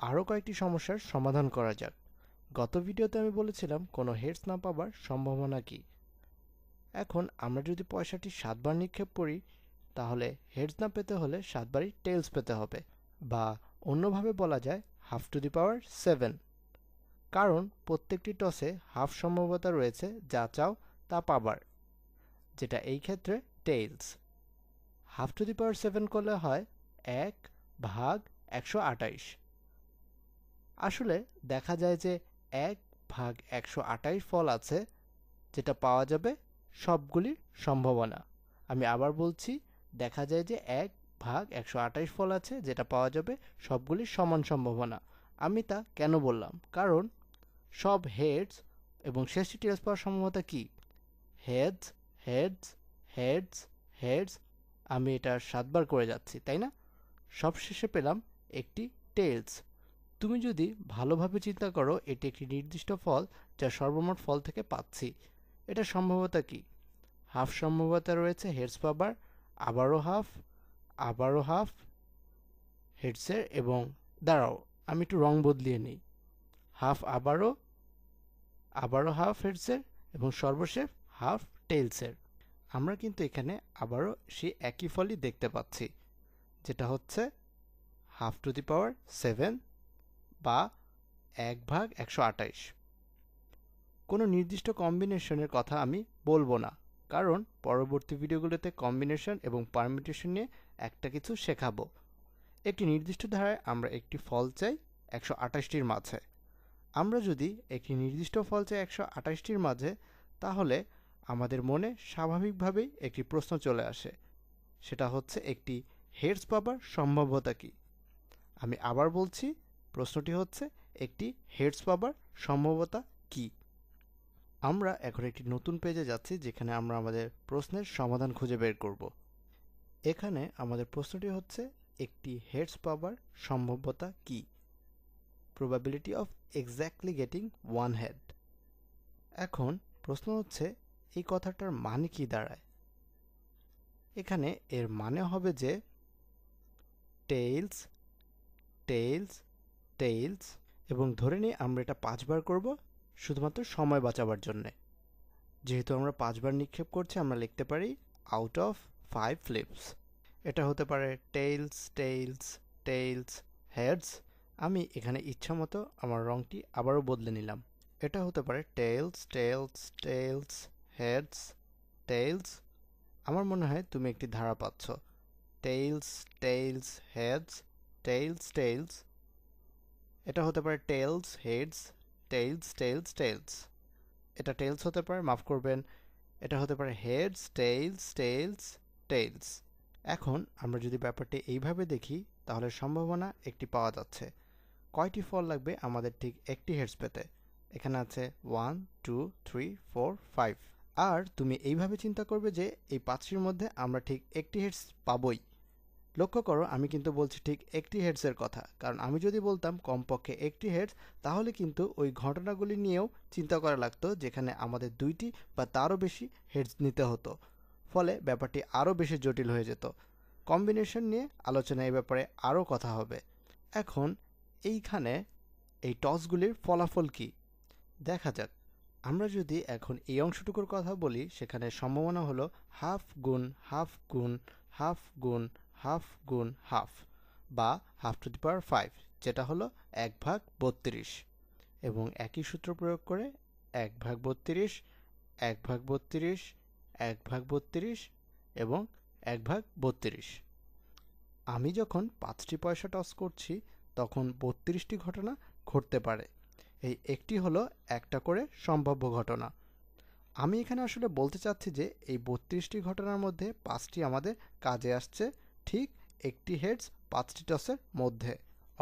আরও কয়েকটি সমস্যার সমাধান করা যাক। গত ভিডিওতে আমি বলেছিলাম কোনো হেডস না পাবার সম্ভাবনা কি। এখন আমরা যদি পয়সাটি 7 বার নিক্ষেপ করি তাহলে হেডস না পেতে হলে 7 বারই টেলস পেতে হবে, বা অন্যভাবে বলা যায় হাফ টু দি পাওয়ার 7, কারণ প্রত্যেকটি টসে হাফ সম্ভাব্যতা রয়েছে যা চাও তা পাবার, যেটা এই ক্ষেত্রে টেলস। হাফ টু দি পাওয়ার 7 করলে হয় 1/128। আসলে দেখা যায় যে 1/128 ফল আছে যেটা পাওয়া যাবে সবগুলির সম্ভাবনা। আমি আবার বলছি, দেখা যায় যে 1/128 ফল আছে যেটা পাওয়া যাবে সবগুলির সমান সম্ভাবনা। আমি তা কেন বললাম? কারণ সব হেডস এবং শেষটি টেলস পাওয়ার সম্ভাবনা কি? Heads, heads, heads, heads. আমি এটা 7 বার করে যাচ্ছি, তাই না? সবশেষে পেলাম একটি টেলস। তুমি যদি ভালোভাবে চিন্তা করো, এটি একটি নির্দিষ্ট ফল যা সর্বমোট ফল থেকে পাচ্ছি। এটা সম্ভাব্যতা কি? হাফ সম্ভাব্যতা রয়েছে হেডস পাবার, আবারও হাফ, আবারও হাফ হেডসের, এবং দাঁড়াও আমি একটু রং বদলিয়ে নিই, হাফ আবারও, আবারও হাফ হেডসের, এবং সর্বশেষ হাফ টেলসের। আমরা কিন্তু এখানে আবারও সেই একই ফলই দেখতে পাচ্ছি, যেটা হচ্ছে হাফ টু দি পাওয়ার 7 বা 1/128। কোনো নির্দিষ্ট কম্বিনেশনের কথা আমি বলবো না, কারণ পরবর্তী ভিডিওগুলোতে কম্বিনেশন এবং পারমিউটেশন নিয়ে একটা কিছু শেখাবো। একটি নির্দিষ্ট ধারায় আমরা একটি ফল চাই 128টির মাঝে। আমরা যদি একটি নির্দিষ্ট ফল চাই 128টির মাঝে, তাহলে আমাদের মনে স্বাভাবিকভাবেই একটি প্রশ্ন চলে আসে, সেটা হচ্ছে একটি হেডস পাবার সম্ভাব্যতা কী। আমি আবার বলছি, প্রশ্নটি হচ্ছে একটি হেডস পাবার সম্ভাব্যতা কী। আমরা এখন একটি নতুন পেজে যাচ্ছি যেখানে আমরা আমাদের প্রশ্নের সমাধান খুঁজে বের করব। এখানে আমাদের প্রশ্নটি হচ্ছে একটি হেডস পাবার সম্ভাব্যতা কী, probability of exactly getting one head. এখন প্রশ্ন হচ্ছে এই কথাটার মানে কি দাঁড়ায়। এখানে এর মানে হবে যে টেইলস, টেইলস, টেইলস, এবং ধরে নিই আমরা এটা 5 বার করব শুধুমাত্র সময় বাঁচাবার জন্যে। যেহেতু আমরা 5 বার নিক্ষেপ করছি, আমরা লিখতে পারি আউট অফ 5 ফ্লিপস। এটা হতে পারে টেইলস, টেইলস, টেইলস, হেডস। আমি এখানে ইচ্ছা মতো আমার রংটি আবারও বদলে নিলাম। এটা হতে পারে tails, tails, tails, heads, tails. আমার মনে হয় তুমি একটি ধারা পাচ্ছ। Tails, tails, heads, tails, tails. এটা হতে পারে tails, heads, tails, tails, tails. এটা টেইলস হতে পারে, মাফ করবেন, এটা হতে পারে হেডস, টেইলস, টেইলস, টেইলস। এখন আমরা যদি ব্যাপারটি এইভাবে দেখি তাহলে সম্ভাবনা একটি পাওয়া যাচ্ছে। কয়টি ফল লাগবে আমাদের ঠিক একটি হেডস পেতে? এখানে আছে 1, 2, 3, 4, 5। আর তুমি এইভাবে চিন্তা করবে যে এই 5টির মধ্যে আমরা ঠিক একটি হেডস পাবই। লক্ষ্য করো, আমি কিন্তু বলছি ঠিক একটি হেডসের কথা, কারণ আমি যদি বলতাম কমপক্ষে একটি হেডস, তাহলে কিন্তু ওই ঘটনাগুলি নিয়েও চিন্তা করা লাগতো, যেখানে আমাদের 2টি বা তারও বেশি হেডস নিতে হতো। ফলে ব্যাপারটি আরও বেশি জটিল হয়ে যেত। কম্বিনেশন নিয়ে আলোচনা এই ব্যাপারে আরও কথা হবে। এখন এইখানে এই টসগুলির ফলাফল কি দেখা যাক। আমরা যদি এখন এই অংশটুকুর কথা বলি, সেখানে সম্ভাবনা হলো হাফ গুণ হাফ গুণ হাফ গুণ হাফ গুণ হাফ, বা হাফ টু দি পাওয়ার 5, যেটা হলো 1/32। এবং একই সূত্র প্রয়োগ করে 1/32, 1/32, 1/32 এবং 1/32। আমি যখন 5টি পয়সা টস করছি তখন 32টি ঘটনা ঘটতে পারে। এই একটি হলো একটা করে সম্ভাব্য ঘটনা। আমি এখানে আসলে বলতে চাচ্ছি যে এই 32টি ঘটনার মধ্যে 5টি আমাদের কাজে আসছে ঠিক একটি হেডস 5টি টসের মধ্যে,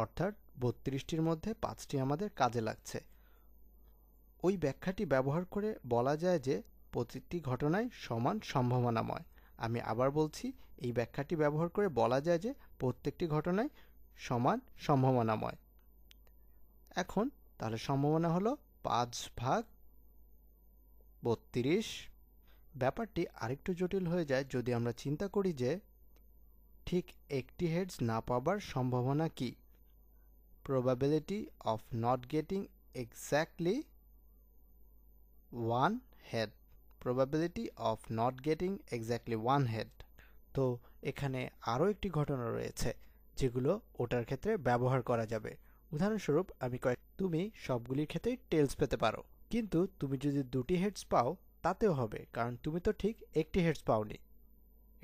অর্থাৎ 32টির মধ্যে 5টি আমাদের কাজে লাগছে। ওই ব্যাখ্যাটি ব্যবহার করে বলা যায় যে প্রতিটি ঘটনাই সমান সম্ভাবনাময়। আমি আবার বলছি, এই ব্যাখ্যাটি ব্যবহার করে বলা যায় যে প্রত্যেকটি ঘটনাই সমান সম্ভাবনাময়। এখন তাহলে সম্ভাবনা হলো 5/32। ব্যাপারটি আরেকটু জটিল হয়ে যায় যদি আমরা চিন্তা করি যে ঠিক একটি হেডস না পাবার সম্ভাবনা কি। probability of not getting exactly one head. Probability of not getting exactly one head. তো এখানে আরও একটি ঘটনা রয়েছে যেগুলো ওটার ক্ষেত্রে ব্যবহার করা যাবে। উদাহরণস্বরূপ তুমি সবগুলির ক্ষেত্রেই টেলস পেতে পারো, কিন্তু তুমি যদি দুটি হেডস পাও তাতেও হবে, কারণ তুমি তো ঠিক একটি হেডস পাওনি।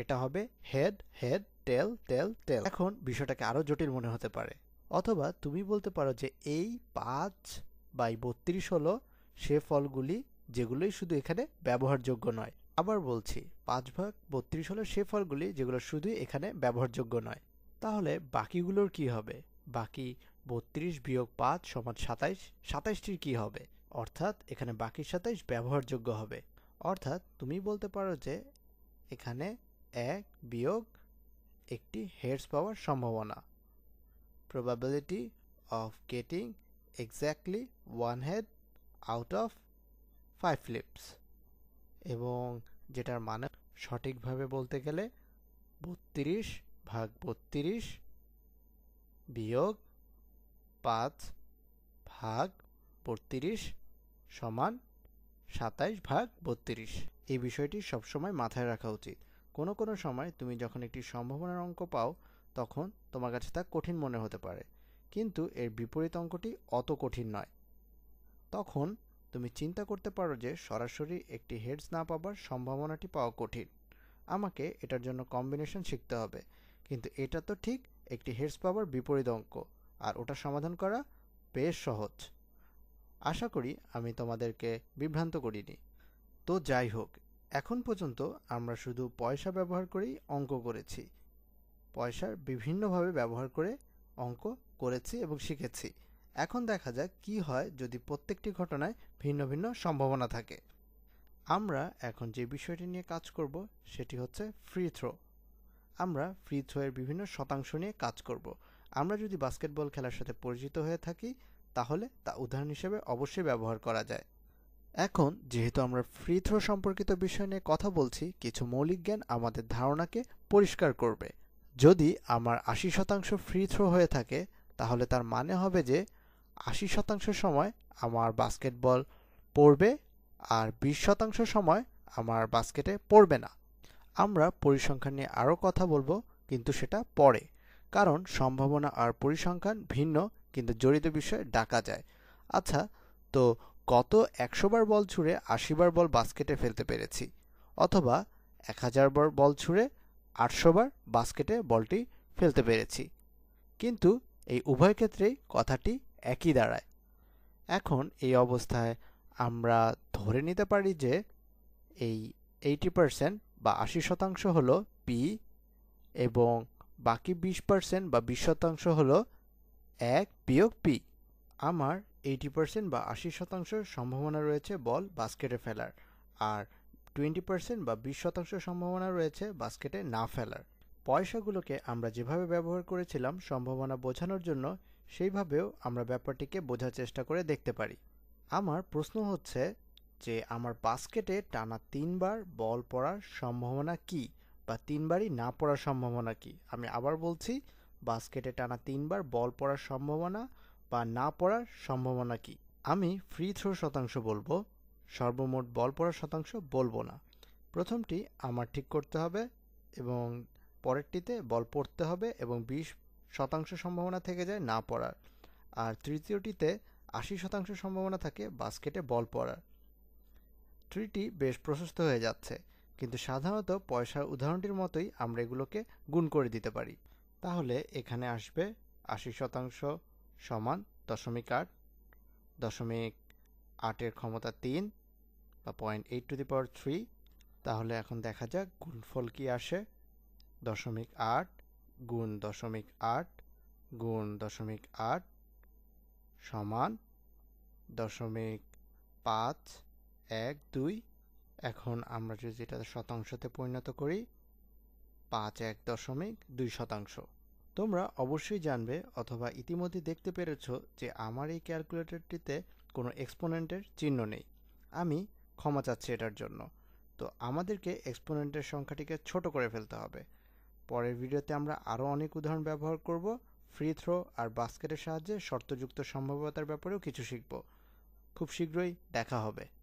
এটা হবে হেড হেড টেল টেল টেল। এখন বিষয়টাকে আরো জটিল মনে হতে পারে, অথবা তুমি বলতে পারো যে এই 5/32 হলো সে ফলগুলি যেগুলোই শুধু এখানে ব্যবহারযোগ্য নয়। আবার বলছি, 5/32 হলো সে ফলগুলি যেগুলো শুধুই এখানে ব্যবহারযোগ্য নয়। তাহলে বাকিগুলোর কি হবে? বাকি 32 বিয়োগ 5 সমান 27। 27টির কি হবে? অর্থাৎ এখানে বাকি 27 ব্যবহারযোগ্য হবে। অর্থাৎ তুমি বলতে পারো যে এখানে 1 বিয়োগ একটি হেডস পাওয়ার সম্ভাবনা। probability of getting exactly one head out of 5 flips, এবং যেটার মানে সঠিকভাবে বলতে গেলে 32/32 বিয়োগ 5/32 সমান 27/32। এই বিষয়টি সবসময় মাথায় রাখা উচিত। কোনো কোনো সময় তুমি যখন একটি সম্ভাবনার অঙ্ক পাও তখন তোমার কাছে তা কঠিন মনে হতে পারে, কিন্তু এর বিপরীত অঙ্কটি অত কঠিন নয়। তখন তুমি চিন্তা করতে পারো যে সরাসরি একটি হেডস না পাবার সম্ভাবনাটি পাওয়া কঠিন, আমাকে এটার জন্য কম্বিনেশন শিখতে হবে। কিন্তু এটা তো ঠিক একটি হেডস পাওয়ার বিপরীত অঙ্ক, আর ওটা সমাধান করা বেশ সহজ। আশা করি আমি তোমাদেরকে বিভ্রান্ত করিনি। তো যাই হোক, এখন পর্যন্ত আমরা শুধু পয়সা ব্যবহার করেই অঙ্ক করেছি। পয়সার বিভিন্নভাবে ব্যবহার করে অঙ্ক করেছি এবং শিখেছি। এখন দেখা যাক কি হয় যদি প্রত্যেকটি ঘটনায় ভিন্ন ভিন্ন সম্ভাবনা থাকে। আমরা এখন যে বিষয়টি নিয়ে কাজ করব সেটি হচ্ছে ফ্রি থ্রো। আমরা ফ্রি থ্রো এর বিভিন্ন শতাংশ নিয়ে কাজ করব। আমরা যদি বাস্কেটবল খেলার সাথে পরিচিত হয়ে থাকি তাহলে তা উদাহরণ হিসেবে অবশ্যই ব্যবহার করা যায়। এখন যেহেতু আমরা ফ্রি থ্রো সম্পর্কিত বিষয় নিয়ে কথা বলছি, কিছু মৌলিক জ্ঞান আমাদের ধারণাকে পরিষ্কার করবে। যদি আমার 80% ফ্রি থ্রো হয়ে থাকে তাহলে তার মানে হবে যে 80% সময় আমার বাস্কেটবল পড়বে আর 20% সময় আমার বাস্কেটে পড়বে না। আমরা পরিসংখ্যান নিয়ে আরও কথা বলবো, কিন্তু সেটা পরে, কারণ সম্ভাবনা আর পরিসংখ্যান ভিন্ন কিন্তু জড়িত বিষয়ে ডাকা যায়। আচ্ছা, তো গত 100 বার বল ছুঁড়ে 80 বার বল বাস্কেটে ফেলতে পেরেছি, অথবা 1000 বার বল ছুঁড়ে 800 বার বাস্কেটে বলটি ফেলতে পেরেছি, কিন্তু এই উভয় ক্ষেত্রেই কথাটি একই দাঁড়ায়। এখন এই অবস্থায় আমরা ধরে নিতে পারি যে এই 80% বা 80% হলো পি, এবং বাকি 20% বা 20% হলো 1 বিয়োগ পি। আমার 80% বা 80% সম্ভাবনা রয়েছে বল বাস্কেটে ফেলার, আর 20% বা 20% সম্ভাবনা রয়েছে বাস্কেটে না ফেলার। পয়সাগুলোকে আমরা যেভাবে ব্যবহার করেছিলাম সম্ভাবনা বোঝানোর জন্য, সেইভাবেও আমরা ব্যাপারটিকে বোঝার চেষ্টা করে দেখতে পারি। আমার প্রশ্ন হচ্ছে যে আমার বাস্কেটে টানা 3 বার বল পড়ার সম্ভাবনা কি, বা 3 বারই না পড়ার সম্ভাবনা কি। আমি আবার বলছি, বাস্কেটে টানা 3 বার বল পড়ার সম্ভাবনা বা না পড়ার সম্ভাবনা কি। আমি ফ্রি থ্রো শতাংশ বলবো, সর্বমোট বল পড়ার শতাংশ বলবো না। প্রথমটি আমার ঠিক করতে হবে এবং পরেরটিতে বল পড়তে হবে এবং 20% সম্ভাবনা থেকে যায় না পড়ার, আর তৃতীয়টিতে 80% সম্ভাবনা থাকে বাস্কেটে বল পড়ার। ট্রিটি বেশ প্রশস্ত হয়ে যাচ্ছে, কিন্তু সাধারণত পয়সার উদাহরণটির মতোই আমরা এগুলোকে গুণ করে দিতে পারি। তাহলে এখানে আসবে 80% সমান 0.8, 0.8 ক্ষমতা 3 বা 0.8⁻³ তাহলে এখন দেখা যাক গুণফল কি আসে। 0.8 গুণ 0.8 গুণ 0.8 সমান 0.512। এখন আমরা যদি এটা শতাংশতে পরিণত করি, 5.1.2%। তোমরা অবশ্যই জানবে অথবা ইতিমধ্যে দেখতে পেরেছো যে আমার এই ক্যালকুলেটরটিতে কোনো এক্সপোনেন্টের চিহ্ন নেই। আমি ক্ষমা চাচ্ছি এটার জন্য। তো আমাদেরকে এক্সপোনেন্টের সংখ্যাটিকে ছোট করে ফেলতে হবে। পরের ভিডিওতে আমরা আরও অনেক উদাহরণ ব্যবহার করব ফ্রি থ্রো আর বাস্কেটের সাহায্যে শর্তযুক্ত সম্ভাব্যতার ব্যাপারেও কিছু শিখব। খুব শীঘ্রই দেখা হবে।